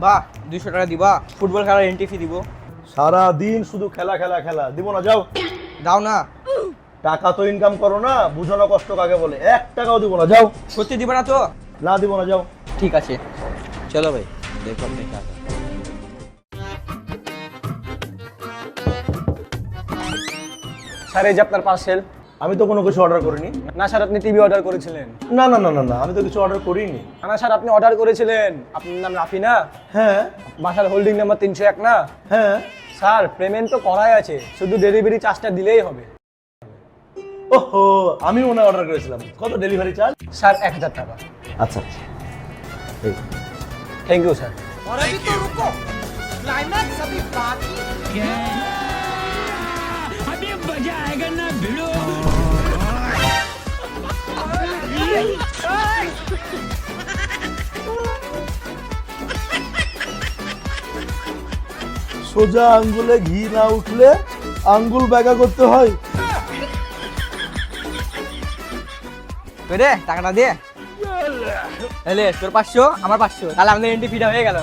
বাহ 200 টাকা দিবা? ফুটবল খেলার এন্ট্রি ফি দিব। সারা দিন শুধু খেলা খেলা খেলা, দিব না, যাও। দাও না। টাকা তো ইনকাম করো না, বুঝো না কষ্ট কাকে বলে। 1 টাকাও দিব না, যাও। সত্যি দিবা না তো? না, দিব না, যাও। ঠিক আছে, चलो भाई देखो अपने क्या कर। স্যার এই যে আপনার পার্সেল। আমি তো কোনো কিছু অর্ডার করিনি। না স্যার আপনি টিভি অর্ডার করেছিলেন। না না না না না, আমি তো কিছু অর্ডার করিনি। না স্যার আপনি অর্ডার করেছিলেন। আপনার নাম রাফি না? হ্যাঁ বাসার হোল্ডিং নাম্বার 301 না? হ্যাঁ। স্যার পেমেন্ট তো করাই আছে, শুধু ডেলিভারি চার্জটা দিলেই হবে। ওহো, আমি মনে অর্ডার করেছিলাম। কত ডেলিভারি চার্জ? স্যার 1000 টাকা। আচ্ছা আচ্ছা, এই। Thank you sir. और अभी तो रुको, क्लाइमैक्स अभी बाकी है। अभी मजा आएगा ना भिड़ो। সোজা আঙ্গুলে ঘি না উঠলে আঙ্গুল ব্যাকা করতে হয়। রে টাকাটা দে। এলে তোর 500 আমার 500, তাহলে আমাদের এন্ট্রি ফিটা হয়ে গেল।